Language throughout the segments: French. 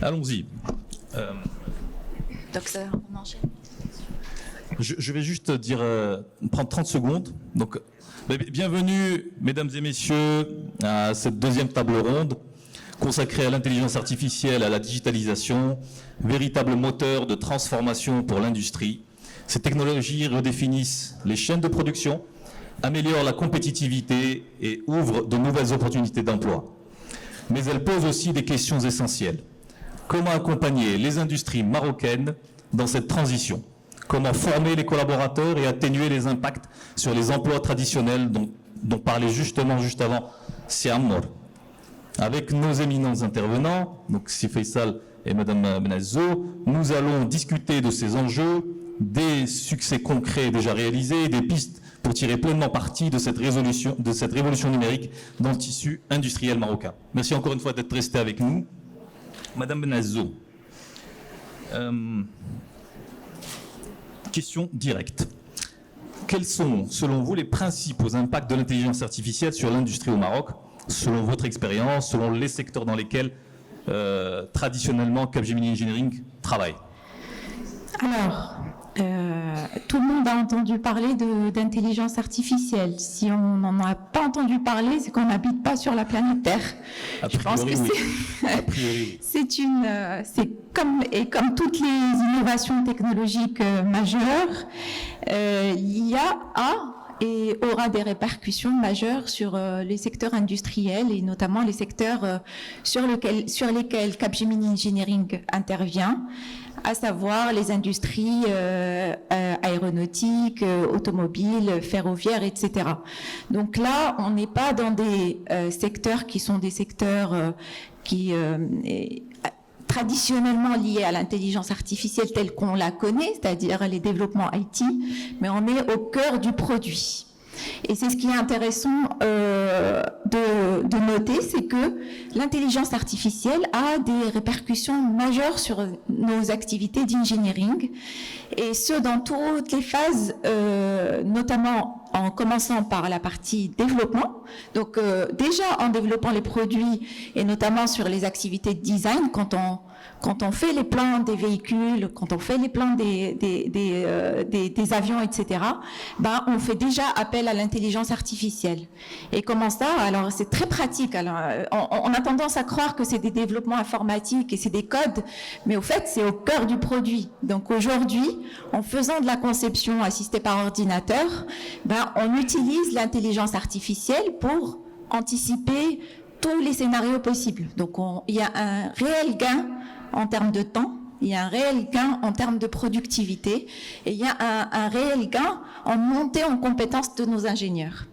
Allons-y. Donc ça, on enchaîne. Je vais juste dire, prendre 30 secondes. Donc, bienvenue, mesdames et messieurs, à cette deuxième table ronde consacrée à l'intelligence artificielle, à la digitalisation, véritable moteur de transformation pour l'industrie. Ces technologies redéfinissent les chaînes de production, améliorent la compétitivité et ouvrent de nouvelles opportunités d'emploi. Mais elles posent aussi des questions essentielles. Comment accompagner les industries marocaines dans cette transition ? Comment former les collaborateurs et atténuer les impacts sur les emplois traditionnels dont parlait justement juste avant Siamour. Avec nos éminents intervenants, donc Si Faisal et Madame Benazzo, nous allons discuter de ces enjeux, des succès concrets déjà réalisés et des pistes pour tirer pleinement parti de cette révolution numérique dans le tissu industriel marocain. Merci encore une fois d'être resté avec nous. Madame Benazzo, question directe. Quels sont, selon vous, les principaux impacts de l'intelligence artificielle sur l'industrie au Maroc, selon votre expérience, selon les secteurs dans lesquels traditionnellement Capgemini Engineering travaille? Alors, tout le monde a entendu parler d'intelligence artificielle. Si on n'en a pas entendu parler, c'est qu'on n'habite pas sur la planète Terre. Je pense que oui. c'est comme toutes les innovations technologiques majeures, il y a et aura des répercussions majeures sur les secteurs industriels et notamment les secteurs sur lesquels Capgemini Engineering intervient, à savoir les industries aéronautiques, automobiles, ferroviaires, etc. Donc là, on n'est pas dans des secteurs qui sont des secteurs traditionnellement liés à l'intelligence artificielle telle qu'on la connaît, c'est-à-dire les développements IT, mais on est au cœur du produit. Et c'est ce qui est intéressant de noter, c'est que l'intelligence artificielle a des répercussions majeures sur nos activités d'engineering, et ce dans toutes les phases, notamment en commençant par la partie développement. Donc déjà en développant les produits et notamment sur les activités de design, quand on fait les plans des véhicules, quand on fait les plans des avions, etc., ben, on fait déjà appel à l'intelligence artificielle. Et comment ça? Alors, c'est très pratique. Alors, on a tendance à croire que c'est des développements informatiques et c'est des codes, mais au fait, c'est au cœur du produit. Donc, aujourd'hui, en faisant de la conception assistée par ordinateur, ben, on utilise l'intelligence artificielle pour anticiper tous les scénarios possibles. Donc, il y a un réel gain en termes de temps, il y a un réel gain en termes de productivité et il y a un réel gain en montée en compétences de nos ingénieurs.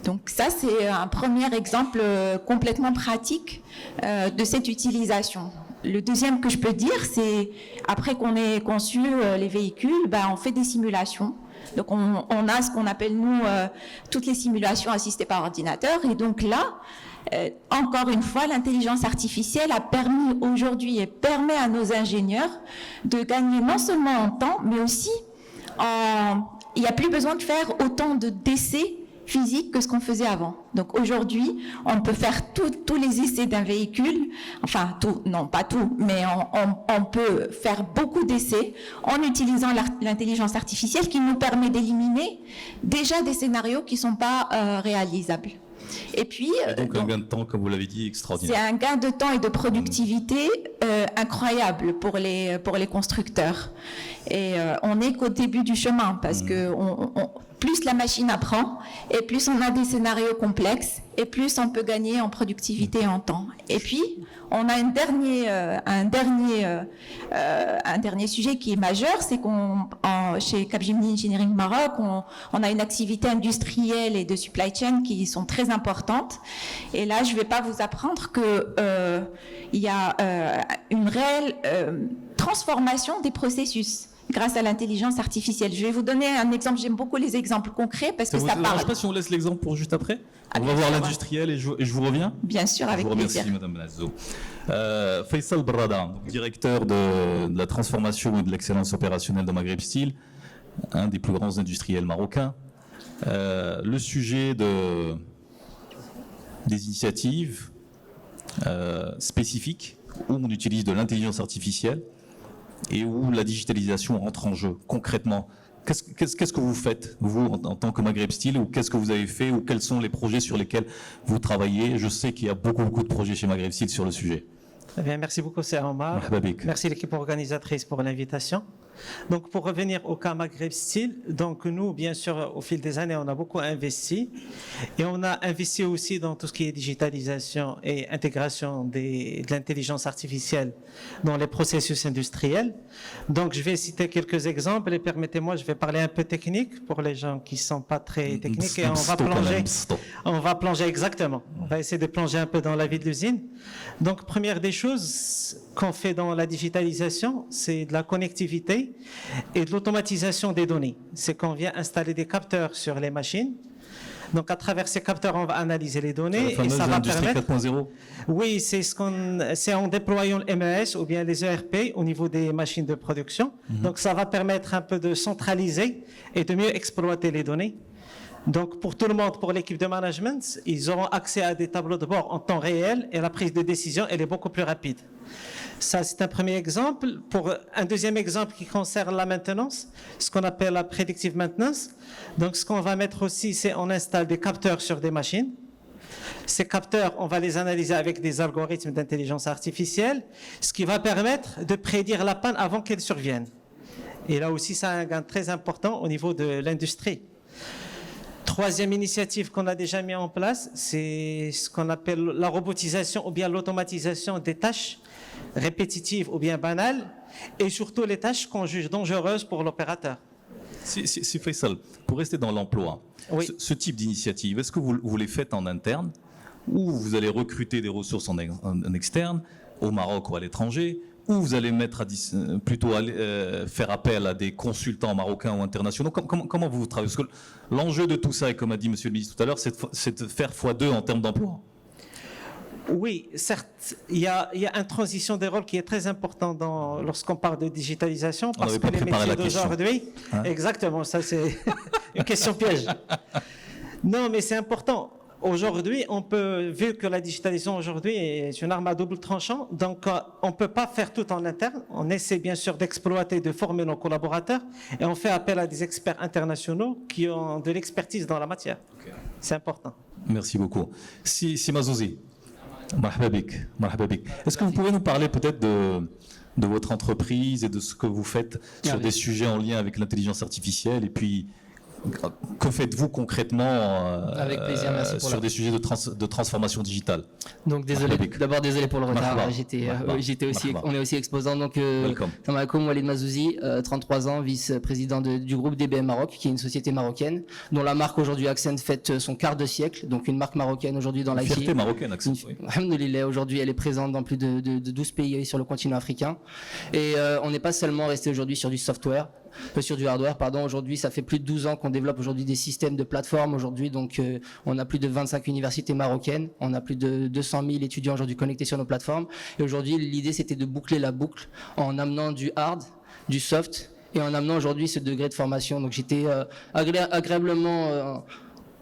Donc ça, c'est un premier exemple complètement pratique de cette utilisation. Le deuxième que je peux dire, c'est après qu'on ait conçu les véhicules, ben, on fait des simulations. Donc on a ce qu'on appelle, nous, toutes les simulations assistées par ordinateur. Et donc là, encore une fois, l'intelligence artificielle a permis aujourd'hui et permet à nos ingénieurs de gagner non seulement en temps, mais aussi il n'y a plus besoin de faire autant de d'essais physiques que ce qu'on faisait avant. Donc aujourd'hui, on peut faire tous les essais d'un véhicule, enfin tout, non pas tout, mais on peut faire beaucoup d'essais en utilisant l'intelligence artificielle qui nous permet d'éliminer déjà des scénarios qui ne sont pas réalisables. Et puis, donc un gain de temps, comme vous l'avez dit, extraordinaire. C'est un gain de temps et de productivité incroyable pour les constructeurs. Et on n'est qu'au début du chemin parce que plus la machine apprend et plus on a des scénarios complexes et plus on peut gagner en productivité et en temps. Et puis, on a un dernier sujet qui est majeur, c'est chez Capgemini Engineering Maroc, on a une activité industrielle et de supply chain qui sont très importantes. Et là, je ne vais pas vous apprendre que il y a une réelle transformation des processus grâce à l'intelligence artificielle. Je vais vous donner un exemple. J'aime beaucoup les exemples concrets parce que ça parle. Je ne sais pas si on laisse l'exemple pour juste après. On va voir l'industriel et je vous reviens. Bien sûr, avec plaisir. Je vous remercie, Madame Benazzo. Faisal Brada, directeur de la transformation et de l'excellence opérationnelle de Maghreb Steel, un des plus grands industriels marocains. Le sujet des initiatives spécifiques où on utilise de l'intelligence artificielle et où la digitalisation entre en jeu concrètement. Qu'est-ce que vous faites, vous, en tant que Maghreb Steel, ou qu'est-ce que vous avez fait, ou quels sont les projets sur lesquels vous travaillez? Je sais qu'il y a beaucoup de projets chez Maghreb Steel sur le sujet. Très bien, merci beaucoup, Sir Omar. Merci l'équipe organisatrice pour l'invitation. Donc, pour revenir au cas Maghreb Steel, donc nous, bien sûr, au fil des années, on a beaucoup investi et on a investi aussi dans tout ce qui est digitalisation et intégration de l'intelligence artificielle dans les processus industriels. Donc, je vais citer quelques exemples et permettez-moi, je vais parler un peu technique pour les gens qui ne sont pas très techniques et on va plonger exactement. On va essayer de plonger un peu dans la vie de l'usine. Donc, première des choses qu'on fait dans la digitalisation, c'est de la connectivité et de l'automatisation des données. C'est qu'on vient installer des capteurs sur les machines. Donc, à travers ces capteurs, on va analyser les données et ça va permettre. 4.0. Oui, c'est en déployant le MES ou bien les ERP au niveau des machines de production. Donc, ça va permettre un peu de centraliser et de mieux exploiter les données. Donc, pour tout le monde, pour l'équipe de management, ils auront accès à des tableaux de bord en temps réel et la prise de décision, elle est beaucoup plus rapide. Ça, c'est un premier exemple. Pour un deuxième exemple qui concerne la maintenance, ce qu'on appelle la predictive maintenance. Donc, ce qu'on va mettre aussi, c'est on installe des capteurs sur des machines. Ces capteurs, on va les analyser avec des algorithmes d'intelligence artificielle, ce qui va permettre de prédire la panne avant qu'elle survienne. Et là aussi, ça a un gain très important au niveau de l'industrie. Troisième initiative qu'on a déjà mis en place, c'est ce qu'on appelle la robotisation ou bien l'automatisation des tâches répétitives ou bien banales, et surtout les tâches qu'on juge dangereuses pour l'opérateur. Si Faisal, pour rester dans l'emploi, oui. Ce type d'initiative, est-ce que vous les faites en interne ou vous allez recruter des ressources en externe, au Maroc ou à l'étranger, ou vous allez plutôt faire appel à des consultants marocains ou internationaux? Comment vous travaillez? Parce que l'enjeu de tout ça, et comme a dit Monsieur le ministre tout à l'heure, c'est de faire x2 en termes d'emploi. Oui, certes, il y a une transition des rôles qui est très importante lorsqu'on parle de digitalisation, parce que les métiers d'aujourd'hui, exactement, ça c'est une question piège. Non, mais c'est important. Aujourd'hui, vu que la digitalisation aujourd'hui est une arme à double tranchant, donc on ne peut pas faire tout en interne. On essaie bien sûr d'exploiter, de former nos collaborateurs et on fait appel à des experts internationaux qui ont de l'expertise dans la matière. Okay. C'est important. Merci beaucoup. Si Mazouzi, marhaba bik. Est-ce que vous pouvez nous parler peut-être de votre entreprise et de ce que vous faites sur des sujets en lien avec l'intelligence artificielle, et puis que faites-vous concrètement avec plaisir, merci sur des sujets de transformation digitale? Donc d'abord désolé pour le retard, on est aussi exposant. Donc Salam alaikum, Walid Mazouzi, 33 ans, vice-président du groupe DBM Maroc, qui est une société marocaine dont la marque aujourd'hui Accent fête son quart de siècle, donc une marque marocaine aujourd'hui dans l'IT. Fierté marocaine, Accent. Alhamdoulilah, aujourd'hui elle est présente dans plus de 12 pays sur le continent africain, et on n'est pas seulement resté aujourd'hui sur du software, sur du hardware, pardon. Aujourd'hui, ça fait plus de 12 ans qu'on développe aujourd'hui des systèmes de plateforme aujourd'hui. Donc, on a plus de 25 universités marocaines. On a plus de 200 000 étudiants aujourd'hui connectés sur nos plateformes. Et aujourd'hui, l'idée, c'était de boucler la boucle en amenant du hard, du soft et en amenant aujourd'hui ce degré de formation. Donc, j'étais agréablement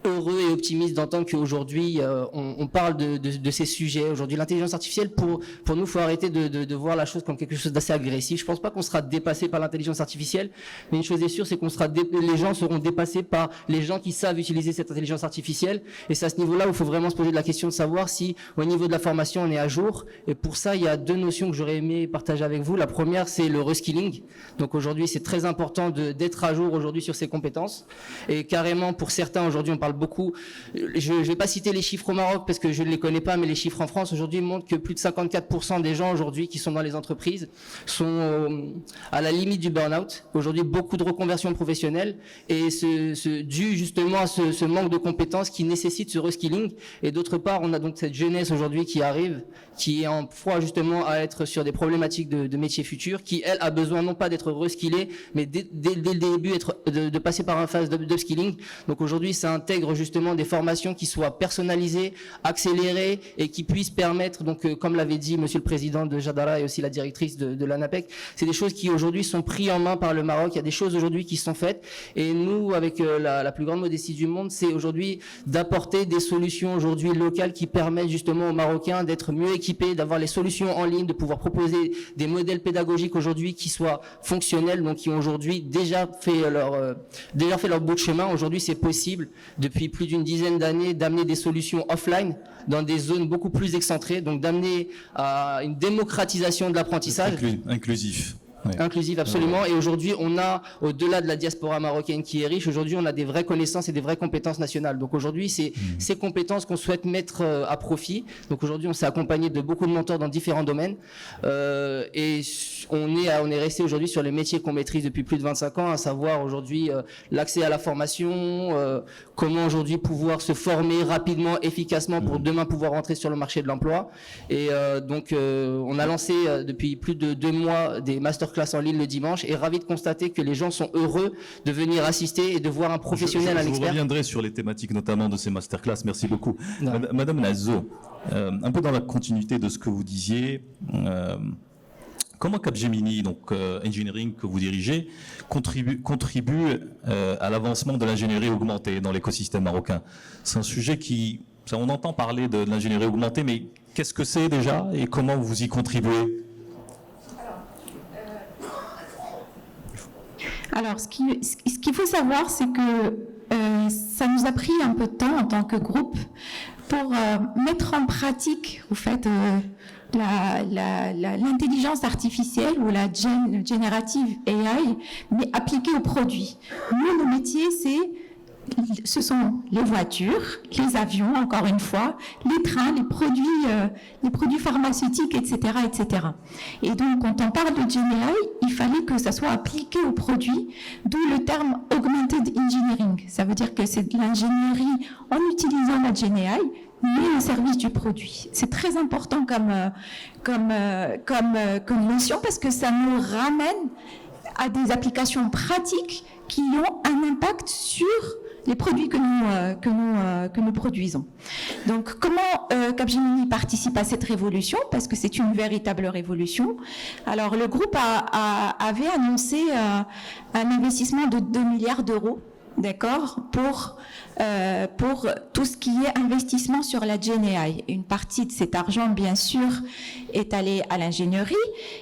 heureux et optimiste d'entendre qu'aujourd'hui on parle de ces sujets. Aujourd'hui, l'intelligence artificielle, pour nous, faut arrêter de voir la chose comme quelque chose d'assez agressif. Je pense pas qu'on sera dépassé par l'intelligence artificielle, mais une chose est sûre, c'est qu'on les gens seront dépassés par les gens qui savent utiliser cette intelligence artificielle. Et c'est à ce niveau-là où il faut vraiment se poser la question de savoir si, au niveau de la formation, on est à jour. Et pour ça, il y a deux notions que j'aurais aimé partager avec vous. La première, c'est le reskilling. Donc aujourd'hui, c'est très important d'être à jour aujourd'hui sur ces compétences. Et carrément, pour certains, aujourd'hui, on parle beaucoup. Je ne vais pas citer les chiffres au Maroc parce que je ne les connais pas, mais les chiffres en France aujourd'hui montrent que plus de 54% des gens aujourd'hui qui sont dans les entreprises sont à la limite du burn-out. Aujourd'hui, beaucoup de reconversions professionnelles et dû justement à ce manque de compétences qui nécessite ce reskilling. Et d'autre part, on a donc cette jeunesse aujourd'hui qui arrive, qui est en proie justement à être sur des problématiques de métiers futurs, qui elle a besoin non pas d'être reskillée, mais dès le début de passer par une phase d'upskilling. Donc aujourd'hui, ça intègre intègre justement des formations qui soient personnalisées, accélérées et qui puissent permettre, donc comme l'avait dit Monsieur le Président de Jadara et aussi la directrice de l'ANAPEC, c'est des choses qui aujourd'hui sont prises en main par le Maroc. Il y a des choses aujourd'hui qui sont faites et nous, avec la plus grande modestie du monde, c'est aujourd'hui d'apporter des solutions aujourd'hui locales qui permettent justement aux Marocains d'être mieux équipés, d'avoir les solutions en ligne, de pouvoir proposer des modèles pédagogiques aujourd'hui qui soient fonctionnels, donc qui ont aujourd'hui déjà fait leur bout de chemin. Aujourd'hui, c'est possible depuis plus d'une dizaine d'années d'amener des solutions offline dans des zones beaucoup plus excentrées, donc d'amener à une démocratisation de l'apprentissage. Inclusif. Oui. Inclusive, absolument. Et aujourd'hui, on a, au-delà de la diaspora marocaine qui est riche, aujourd'hui, on a des vraies connaissances et des vraies compétences nationales. Donc aujourd'hui, c'est ces compétences qu'on souhaite mettre à profit. Donc aujourd'hui, on s'est accompagné de beaucoup de mentors dans différents domaines. Et on est resté aujourd'hui sur les métiers qu'on maîtrise depuis plus de 25 ans, à savoir aujourd'hui l'accès à la formation, comment aujourd'hui pouvoir se former rapidement, efficacement pour demain pouvoir rentrer sur le marché de l'emploi. Et donc, on a lancé depuis plus de 2 mois des masterclass en ligne le dimanche et ravi de constater que les gens sont heureux de venir assister et de voir un professionnel, un expert. Je reviendrai sur les thématiques notamment de ces masterclass. Merci beaucoup. Madame Nazo, un peu dans la continuité de ce que vous disiez, comment Capgemini, donc Engineering que vous dirigez, contribue à l'avancement de l'ingénierie augmentée dans l'écosystème marocain? C'est un sujet on entend parler de l'ingénierie augmentée, mais qu'est-ce que c'est déjà et comment vous y contribuez? Alors, ce qu'il faut savoir, c'est que ça nous a pris un peu de temps en tant que groupe pour mettre en pratique, au fait, l'intelligence artificielle ou la générative AI, mais appliquée aux produits. Nous, nos métiers, ce sont les voitures, les avions, encore une fois, les trains, les produits pharmaceutiques, etc., etc. Et donc, quand on parle de GenAI, il fallait que ça soit appliqué aux produits, d'où le terme Augmented Engineering. Ça veut dire que c'est de l'ingénierie en utilisant la GenAI, mais au service du produit. C'est très important comme notion parce que ça nous ramène à des applications pratiques qui ont un impact sur les produits que nous produisons. Donc, comment Capgemini participe à cette révolution? Parce que c'est une véritable révolution. Alors, le groupe avait annoncé un investissement de 2 milliards d'euros, d'accord, pour tout ce qui est investissement sur la GenAI. Une partie de cet argent, bien sûr, est allée à l'ingénierie.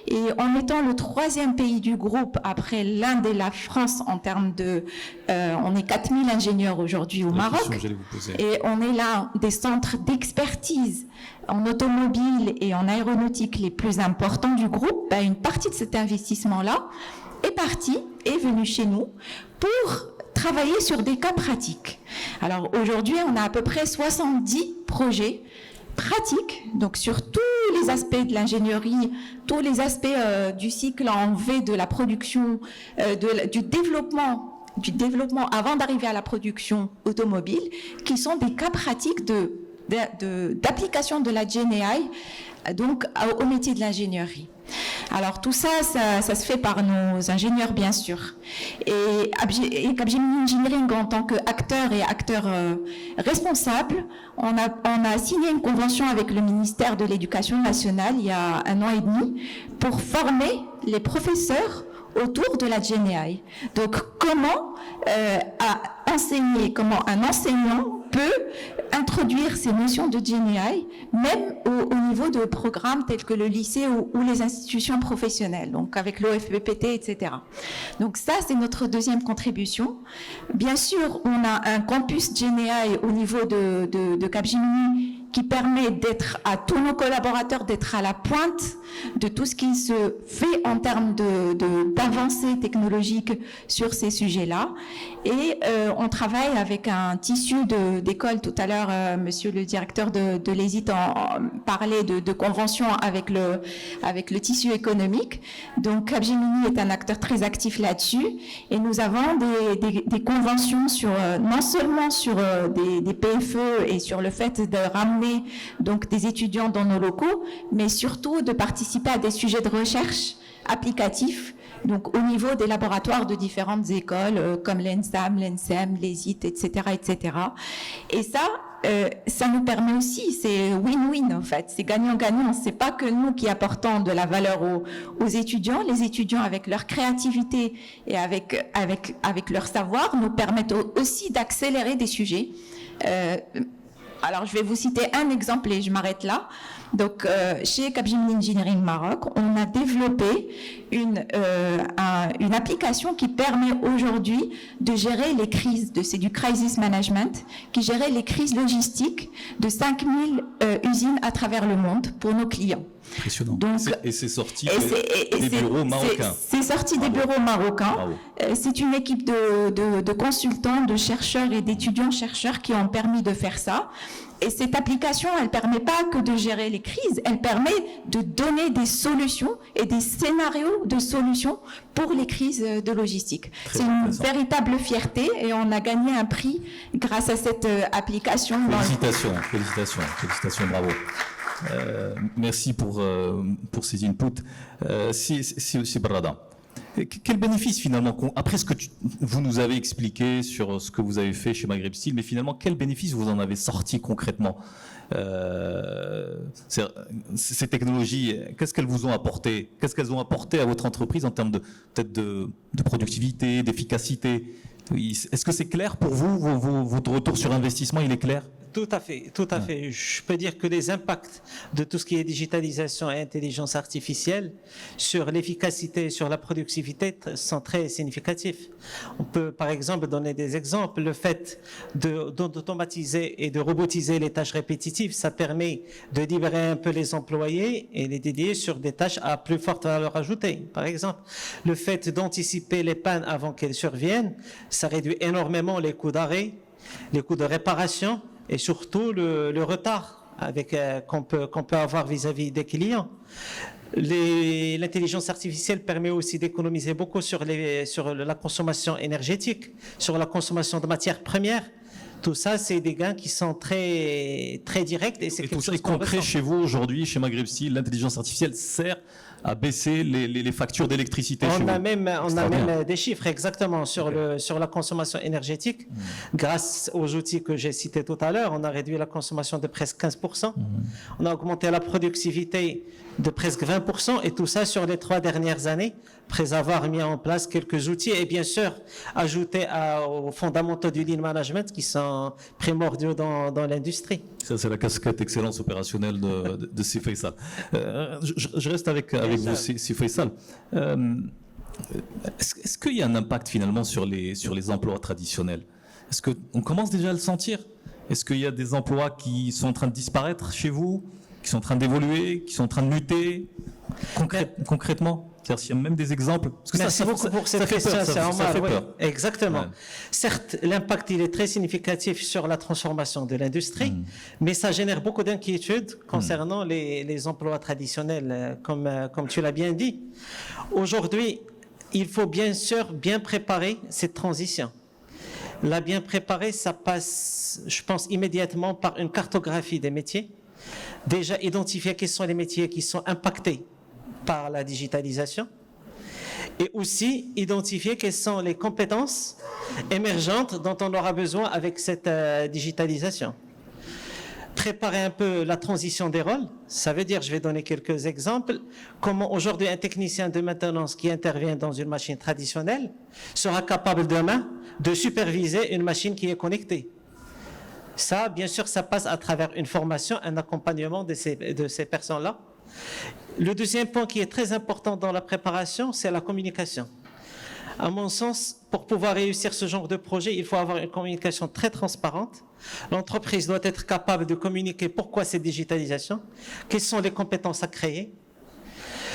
Et en étant le 3e pays du groupe, après l'Inde et la France, en termes de... on est 4000 ingénieurs aujourd'hui au Maroc. Et on est l'un des centres d'expertise en automobile et en aéronautique les plus importants du groupe. Une partie de cet investissement-là est venue chez nous pour travailler sur des cas pratiques. Alors aujourd'hui, on a à peu près 70 projets pratiques, donc sur tous les aspects de l'ingénierie, tous les aspects du cycle en V de la production, du développement avant d'arriver à la production automobile, qui sont des cas pratiques d'application de la GenAI, donc au métier de l'ingénierie. Alors tout ça, ça se fait par nos ingénieurs, bien sûr. Et Capgemini Engineering, en tant qu'acteur et acteur responsable, on a signé une convention avec le ministère de l'Éducation nationale il y a 1 an et demi pour former les professeurs autour de la GenAI. Donc comment comment un enseignant peut introduire ces notions de GenAI, même au niveau de programmes tels que le lycée ou les institutions professionnelles, donc avec l'OFPPT, etc. Donc ça, c'est notre 2e contribution. Bien sûr, on a un campus GenAI au niveau de Capgemini qui permet à tous nos collaborateurs d'être à la pointe de tout ce qui se fait en termes d'avancées technologiques sur ces sujets-là. Et on travaille avec un tissu d'école. Tout à l'heure, monsieur le directeur de l'ESIT parlait de convention avec le tissu économique. Donc Capgemini est un acteur très actif là-dessus. Et nous avons des conventions non seulement sur des PFE et sur le fait de ramener donc des étudiants dans nos locaux, mais surtout de participer à des sujets de recherche applicatifs donc au niveau des laboratoires de différentes écoles comme l'ENSAM, l'ENSEM, l'ESIT, etc., etc. Et ça nous permet aussi, c'est win-win en fait, c'est gagnant-gagnant. C'est pas que nous qui apportons de la valeur aux étudiants. Les étudiants avec leur créativité et avec leur savoir nous permettent aussi d'accélérer des sujets. Alors je vais vous citer un exemple et je m'arrête là. Donc chez Capgemini Engineering Maroc, on a développé une application qui permet aujourd'hui de gérer les crises, c'est du crisis management, qui gérait les crises logistiques de 5000 usines à travers le monde pour nos clients. Impressionnant. Donc, et c'est sorti des bureaux marocains. C'est sorti des bureaux marocains. C'est une équipe de consultants, de chercheurs et d'étudiants-chercheurs qui ont permis de faire ça. Et cette application, elle ne permet pas que de gérer les crises, elle permet de donner des solutions et des scénarios de solutions pour les crises de logistique. C'est une véritable fierté et on a gagné un prix grâce à cette application. Félicitations, bravo. Merci pour ces inputs. C'est Barada. Quel bénéfice finalement, après ce que vous nous avez expliqué sur ce que vous avez fait chez Maghreb Steel, mais finalement quel bénéfice vous en avez sorti concrètement ces technologies, qu'est-ce qu'elles vous ont apporté? Qu'est-ce qu'elles ont apporté à votre entreprise en termes de productivité, d'efficacité? Est-ce que c'est clair pour vous, votre retour sur investissement, il est clair? Tout à fait, tout à fait. Je peux dire que les impacts de tout ce qui est digitalisation et intelligence artificielle sur l'efficacité, sur la productivité sont très significatifs. On peut par exemple donner des exemples. Le fait d'automatiser et de robotiser les tâches répétitives, ça permet de libérer un peu les employés et les dédier sur des tâches à plus forte valeur ajoutée. Par exemple, le fait d'anticiper les pannes avant qu'elles surviennent, ça réduit énormément les coûts d'arrêt, les coûts de réparation, et surtout le retard qu'on peut avoir vis-à-vis des clients. L'intelligence artificielle permet aussi d'économiser beaucoup sur la consommation énergétique, sur la consommation de matières premières. Tout ça, c'est des gains qui sont très, très directs. Et tout ça est concret chez vous aujourd'hui, chez Maghreb Steel, l'intelligence artificielle sert à baisser les factures d'électricité chez vous. On a même des chiffres exactement sur la consommation énergétique. Grâce aux outils que j'ai cités tout à l'heure, on a réduit la consommation de presque 15%. On a augmenté la productivité de presque 20%, et tout ça sur les 3 dernières années, après avoir mis en place quelques outils et bien sûr ajouté aux fondamentaux du lean management qui sont primordiaux dans l'industrie. Ça, c'est la casquette excellence opérationnelle de Si Faisal. Je reste avec vous, Si Faisal. Est-ce qu'il y a un impact finalement sur les emplois traditionnels? Est-ce qu'on commence déjà à le sentir? Est-ce qu'il y a des emplois qui sont en train de disparaître chez vous, qui sont en train d'évoluer, qui sont en train de muter concrètement? C'est-à-dire s'il y a même des exemples. Parce que Merci beaucoup pour cette question. Ça fait peur. Exactement. Ouais. Certes, l'impact il est très significatif sur la transformation de l'industrie, mais ça génère beaucoup d'inquiétudes concernant les emplois traditionnels, comme tu l'as bien dit. Aujourd'hui, il faut bien sûr bien préparer cette transition. La bien préparer, ça passe, je pense, immédiatement par une cartographie des métiers. Déjà identifier quels sont les métiers qui sont impactés par la digitalisation et aussi identifier quelles sont les compétences émergentes dont on aura besoin avec cette digitalisation. Préparer un peu la transition des rôles, ça veut dire, je vais donner quelques exemples, comment aujourd'hui un technicien de maintenance qui intervient dans une machine traditionnelle sera capable demain de superviser une machine qui est connectée. Ça, bien sûr, ça passe à travers une formation, un accompagnement de ces personnes-là. Le deuxième point qui est très important dans la préparation, c'est la communication. À mon sens, pour pouvoir réussir ce genre de projet, il faut avoir une communication très transparente. L'entreprise doit être capable de communiquer pourquoi cette digitalisation, quelles sont les compétences à créer,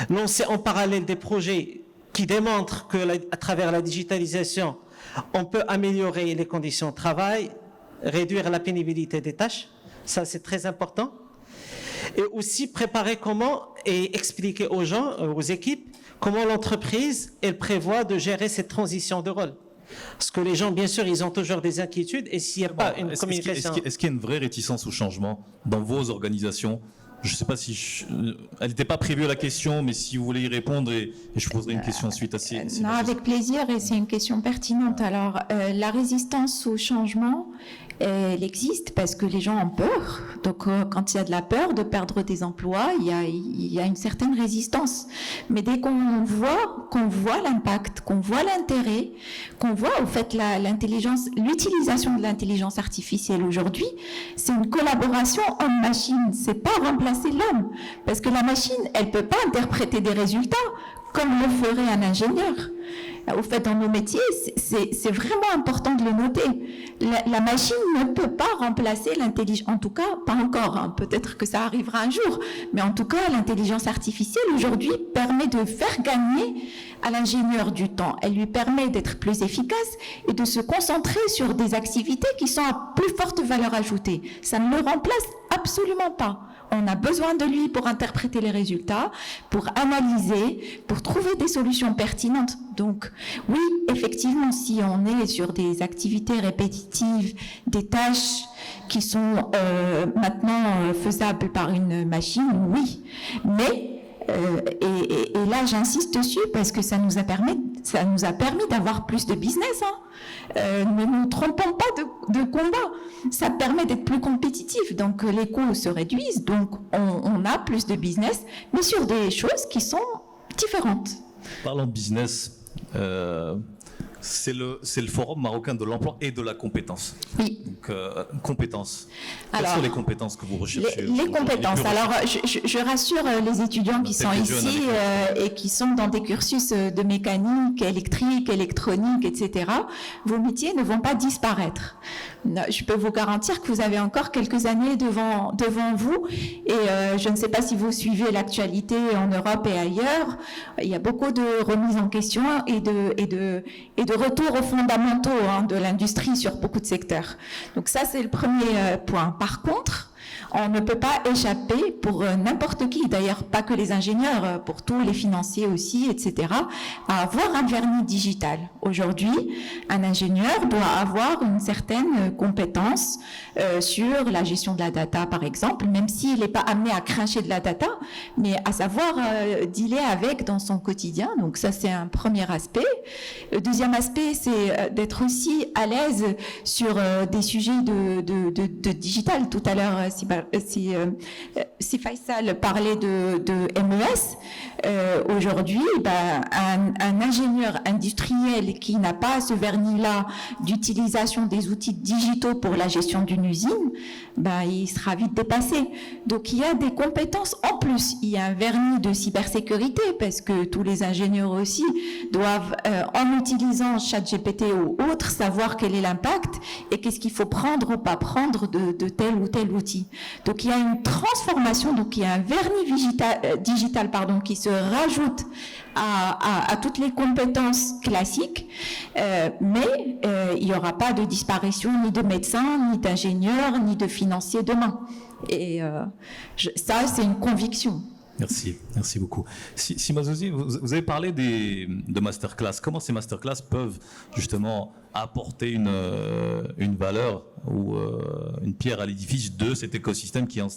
lancer en parallèle des projets qui démontrent qu'à travers la digitalisation, on peut améliorer les conditions de travail, réduire la pénibilité des tâches, ça c'est très important. Et aussi préparer comment et expliquer aux gens, aux équipes, comment l'entreprise, elle prévoit de gérer cette transition de rôle. Parce que les gens, bien sûr, ils ont toujours des inquiétudes et s'il n'y a pas une communication... Est-ce qu'il y a une vraie réticence au changement dans vos organisations Je ne sais pas si elle n'était pas prévue à la question, mais si vous voulez y répondre, et je poserai une question ensuite à non, avec plaisir, et c'est une question pertinente. Alors, la résistance au changement, elle existe parce que les gens ont peur. Donc, quand il y a de la peur de perdre des emplois, il y a une certaine résistance. Mais dès qu'on voit l'impact, qu'on voit l'intérêt, qu'on voit au fait l'utilisation de l'intelligence artificielle aujourd'hui, c'est une collaboration homme-machine. C'est pas remplacer l'homme, parce que la machine, elle peut pas interpréter des résultats comme le ferait un ingénieur. Au fait, dans nos métiers, c'est vraiment important de le noter. La machine ne peut pas remplacer l'intelligence, en tout cas, pas encore, hein. Peut-être que ça arrivera un jour, mais en tout cas, l'intelligence artificielle, aujourd'hui, permet de faire gagner à l'ingénieur du temps. Elle lui permet d'être plus efficace et de se concentrer sur des activités qui sont à plus forte valeur ajoutée. Ça ne le remplace absolument pas. On a besoin de lui pour interpréter les résultats, pour analyser, pour trouver des solutions pertinentes. Donc, oui, effectivement, si on est sur des activités répétitives, des tâches qui sont maintenant faisables par une machine, oui. Mais et là, j'insiste dessus parce que ça nous a permis d'avoir plus de business. Ne nous trompons pas de combat. Ça permet d'être plus compétitif. Donc, les coûts se réduisent. Donc, on a plus de business, mais sur des choses qui sont différentes. Parlons de business. C'est le Forum marocain de l'emploi et de la compétence. Oui. Donc, compétences. Quelles sont les compétences que vous recherchez? Les compétences. Alors, je rassure les étudiants qui sont ici et qui sont dans des cursus de mécanique, électrique, électronique, etc. Vos métiers ne vont pas disparaître. Je peux vous garantir que vous avez encore quelques années devant vous. Et je ne sais pas si vous suivez l'actualité en Europe et ailleurs. Il y a beaucoup de remises en question et de retour aux fondamentaux de l'industrie sur beaucoup de secteurs. Donc ça, c'est le premier point. Par contre, on ne peut pas échapper pour n'importe qui, d'ailleurs pas que les ingénieurs, pour tous les financiers aussi, etc., à avoir un vernis digital. Aujourd'hui, un ingénieur doit avoir une certaine compétence sur la gestion de la data, par exemple, même s'il n'est pas amené à cracher de la data, mais à savoir dealer avec dans son quotidien. Donc ça, c'est un premier aspect. Le deuxième aspect, c'est d'être aussi à l'aise sur des sujets de digital. Tout à l'heure, si Faisal parlait de MES, aujourd'hui, un ingénieur industriel qui n'a pas ce vernis-là d'utilisation des outils digitaux pour la gestion d'une usine, il sera vite dépassé. Donc il y a des compétences en plus. Il y a un vernis de cybersécurité parce que tous les ingénieurs aussi doivent, en utilisant ChatGPT ou autre, savoir quel est l'impact et qu'est-ce qu'il faut prendre ou pas prendre de tel ou tel outil. Donc il y a une transformation, donc il y a un vernis digital qui se rajoute à toutes les compétences classiques, mais il n'y aura pas de disparition ni de médecins, ni d'ingénieurs, ni de financiers demain. Et ça, c'est une conviction. Merci beaucoup. Simazouzi, vous avez parlé de masterclass. Comment ces masterclass peuvent justement apporter une valeur ou une pierre à l'édifice de cet écosystème qui est en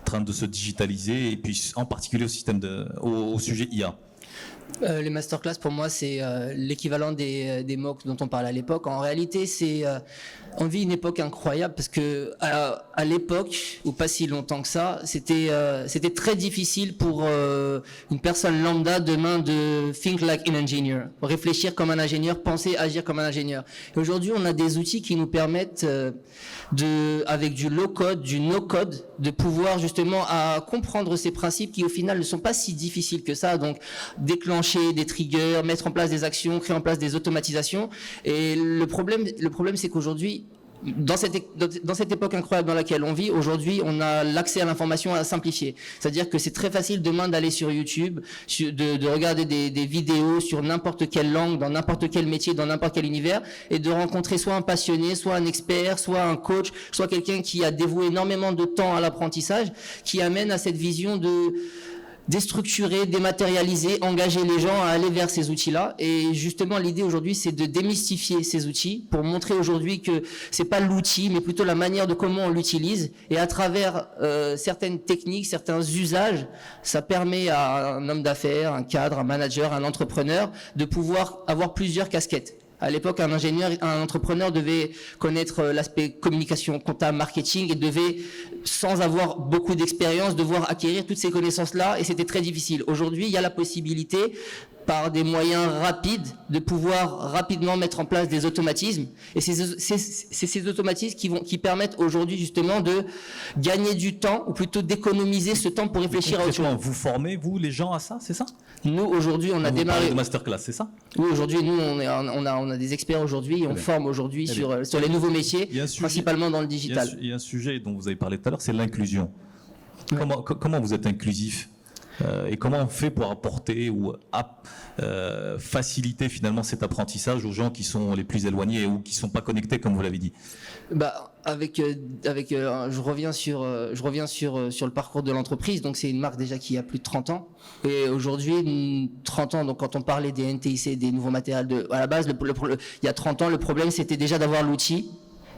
train de se digitaliser et puis en particulier au sujet IA? Les masterclass, pour moi, c'est l'équivalent des MOOC dont on parlait à l'époque. En réalité, on vit une époque incroyable parce que à l'époque, ou pas si longtemps que ça, c'était très difficile pour une personne lambda demain de think like an engineer, réfléchir comme un ingénieur, penser, agir comme un ingénieur. Et aujourd'hui, on a des outils qui nous permettent avec du low code, du no code, de pouvoir justement à comprendre ces principes qui au final ne sont pas si difficiles que ça. Donc déclencher des triggers, mettre en place des actions, créer en place des automatisations. Et le problème, c'est qu'aujourd'hui, dans cette époque incroyable dans laquelle on vit, aujourd'hui, on a l'accès à l'information à simplifier. C'est-à-dire que c'est très facile demain d'aller sur YouTube, de regarder des vidéos sur n'importe quelle langue, dans n'importe quel métier, dans n'importe quel univers, et de rencontrer soit un passionné, soit un expert, soit un coach, soit quelqu'un qui a dévoué énormément de temps à l'apprentissage, qui amène à cette vision déstructurer, dématérialiser, engager les gens à aller vers ces outils-là. Et justement, l'idée aujourd'hui, c'est de démystifier ces outils pour montrer aujourd'hui que c'est pas l'outil, mais plutôt la manière de comment on l'utilise. Et à travers certaines techniques, certains usages, ça permet à un homme d'affaires, un cadre, un manager, un entrepreneur de pouvoir avoir plusieurs casquettes. À l'époque, un ingénieur, un entrepreneur devait connaître l'aspect communication, comptable, marketing et devait, sans avoir beaucoup d'expérience, devoir acquérir toutes ces connaissances-là et c'était très difficile. Aujourd'hui, il y a la possibilité, par des moyens rapides, de pouvoir rapidement mettre en place des automatismes. Et c'est ces automatismes qui permettent aujourd'hui justement de gagner du temps, ou plutôt d'économiser ce temps pour réfléchir à autre chose. Vous formez, vous, les gens à ça, c'est ça? Nous, aujourd'hui, on a démarré... de masterclass, c'est ça? Oui, aujourd'hui, nous, on a des experts aujourd'hui, et on forme aujourd'hui sur les nouveaux métiers, principalement dans le digital. Il y a un sujet dont vous avez parlé tout à l'heure, c'est l'inclusion. Ouais. Comment vous êtes inclusif? Et comment on fait pour apporter ou faciliter finalement cet apprentissage aux gens qui sont les plus éloignés ou qui sont pas connectés, comme vous l'avez dit? Je reviens sur le parcours de l'entreprise. Donc c'est une marque déjà qui a plus de 30 ans. Et aujourd'hui, 30 ans. Donc quand on parlait des NTIC, des nouveaux matériels, à la base, il y a 30 ans, le problème c'était déjà d'avoir l'outil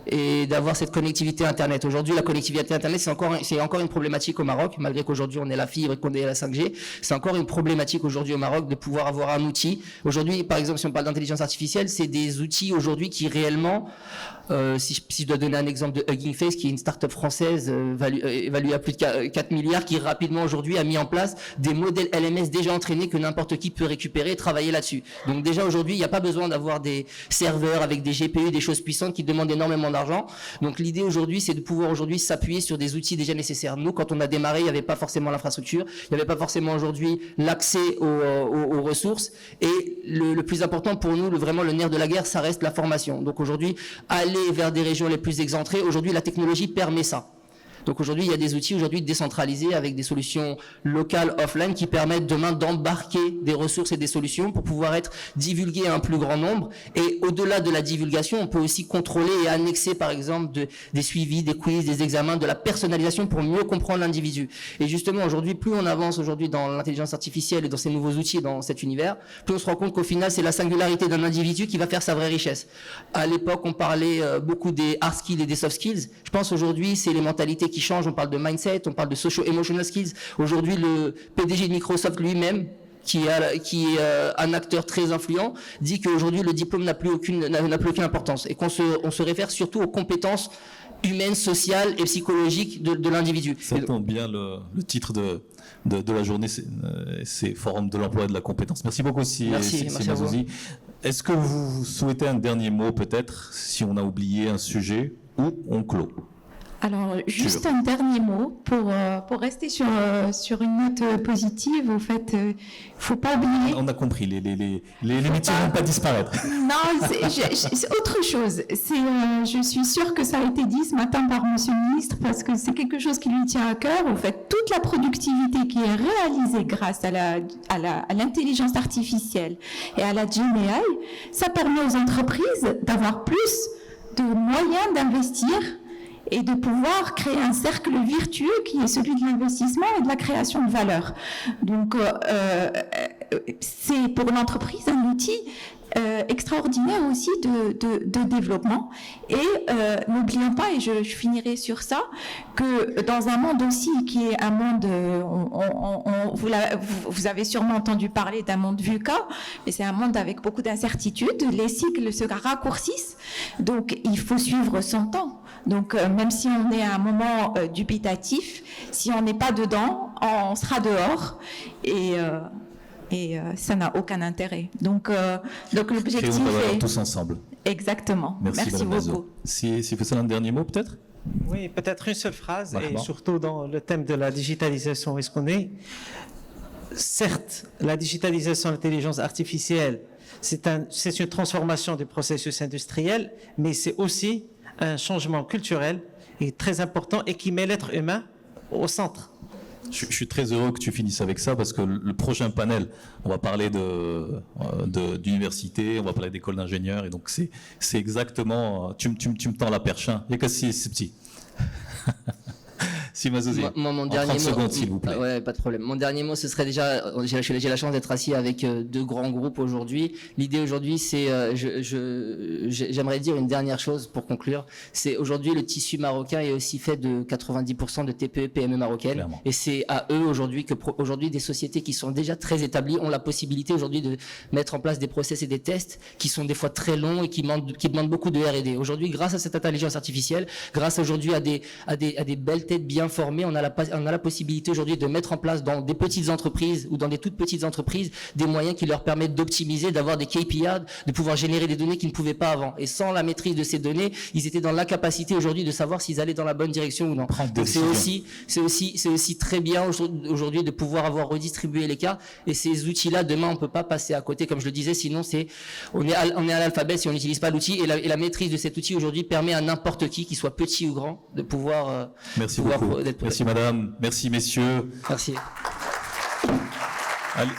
et d'avoir cette connectivité Internet. Aujourd'hui, la connectivité Internet, c'est encore une problématique au Maroc, malgré qu'aujourd'hui on ait la fibre et qu'on ait la 5G. C'est encore une problématique aujourd'hui au Maroc de pouvoir avoir un outil. Aujourd'hui, par exemple, si on parle d'intelligence artificielle, c'est des outils aujourd'hui qui réellement, si je dois donner un exemple de Hugging Face, qui est une start-up française évaluée à plus de 4 milliards, qui rapidement aujourd'hui a mis en place des modèles LMS déjà entraînés que n'importe qui peut récupérer et travailler là-dessus. Donc déjà aujourd'hui, il n'y a pas besoin d'avoir des serveurs avec des GPU, des choses puissantes qui demandent énormément d'argent. Donc l'idée aujourd'hui, c'est de pouvoir aujourd'hui s'appuyer sur des outils déjà nécessaires. Nous, quand on a démarré, il n'y avait pas forcément l'infrastructure, il n'y avait pas forcément aujourd'hui l'accès aux ressources. Et le plus important pour nous, vraiment le nerf de la guerre, ça reste la formation. Donc aujourd'hui, aller vers des régions les plus excentrées, aujourd'hui la technologie permet ça. Donc aujourd'hui, il y a des outils aujourd'hui décentralisés avec des solutions locales, offline, qui permettent demain d'embarquer des ressources et des solutions pour pouvoir être divulguées à un plus grand nombre. Et au-delà de la divulgation, on peut aussi contrôler et annexer, par exemple, des suivis, des quiz, des examens, de la personnalisation pour mieux comprendre l'individu. Et justement, aujourd'hui, plus on avance aujourd'hui dans l'intelligence artificielle et dans ces nouveaux outils, dans cet univers, plus on se rend compte qu'au final, c'est la singularité d'un individu qui va faire sa vraie richesse. À l'époque, on parlait beaucoup des hard skills et des soft skills. Je pense aujourd'hui, c'est les mentalités qui changent. On parle de mindset, on parle de social-emotional skills. Aujourd'hui, le PDG de Microsoft lui-même, qui est un acteur très influent, dit qu'aujourd'hui, le diplôme n'a plus aucune importance et qu'on se réfère surtout aux compétences humaines, sociales et psychologiques de l'individu. Ça tombe bien, le titre de la journée, c'est Forum de l'emploi et de la compétence. Merci beaucoup, merci à vous. Est-ce que vous souhaitez un dernier mot, peut-être, si on a oublié un sujet, ou on clôt? Alors, juste un dernier mot pour rester sur une note positive. Au fait, faut pas oublier. On a compris, les métiers ne vont pas disparaître. Non, c'est autre chose. Je suis sûre que ça a été dit ce matin par Monsieur le Ministre, parce que c'est quelque chose qui lui tient à cœur. Au fait, toute la productivité qui est réalisée grâce à l'intelligence artificielle et à la GenAI, ça permet aux entreprises d'avoir plus de moyens d'investir et de pouvoir créer un cercle vertueux qui est celui de l'investissement et de la création de valeur. Donc, c'est pour l'entreprise un outil extraordinaire aussi de développement. Et n'oublions pas, et je finirai sur ça, que dans un monde aussi qui est un monde, vous avez sûrement entendu parler d'un monde VUCA, mais c'est un monde avec beaucoup d'incertitudes, les cycles se raccourcissent, donc il faut suivre son temps. Donc même si on est à un moment dubitatif, si on n'est pas dedans, on sera dehors et ça n'a aucun intérêt. Donc l'objectif est tous ensemble. Exactement. Merci beaucoup. Si vous avez un dernier mot, peut-être. Oui, peut-être une seule phrase, et surtout dans le thème de la digitalisation, où est-ce qu'on est. Certes, la digitalisation, l'intelligence artificielle, c'est une transformation du processus industriel, mais c'est aussi un changement culturel et très important et qui met l'être humain au centre. Je suis très heureux que tu finisses avec ça, parce que le prochain panel, on va parler d'université, on va parler d'école d'ingénieurs, et donc c'est exactement, tu me tends la perche, hein. Il n'y a que c'est petit. Mon dernier 30 mot, secondes, s'il vous plaît. Ouais, pas de problème. Mon dernier mot, ce serait déjà, j'ai la chance d'être assis avec deux grands groupes aujourd'hui. L'idée aujourd'hui, c'est, j'aimerais dire une dernière chose pour conclure. C'est aujourd'hui le tissu marocain est aussi fait de 90% de TPE, PME marocaines. Clairement. Et c'est à eux aujourd'hui que aujourd'hui des sociétés qui sont déjà très établies ont la possibilité aujourd'hui de mettre en place des process et des tests qui sont des fois très longs et qui demandent beaucoup de R&D. Aujourd'hui, grâce à cette intelligence artificielle, grâce aujourd'hui à des belles têtes bien formées, on a la possibilité aujourd'hui de mettre en place dans des petites entreprises ou dans des toutes petites entreprises des moyens qui leur permettent d'optimiser, d'avoir des KPI, de pouvoir générer des données qu'ils ne pouvaient pas avant. Et sans la maîtrise de ces données, ils étaient dans l'incapacité aujourd'hui de savoir s'ils allaient dans la bonne direction ou non. Donc c'est aussi très bien aujourd'hui de pouvoir avoir redistribué les cartes. Et ces outils-là, demain, on peut pas passer à côté, comme je le disais, sinon on est à l'alphabet si on n'utilise pas l'outil. Et la maîtrise de cet outil aujourd'hui permet à n'importe qui soit petit ou grand, de pouvoir. Merci beaucoup. Merci madame. Merci messieurs. Merci. Allez.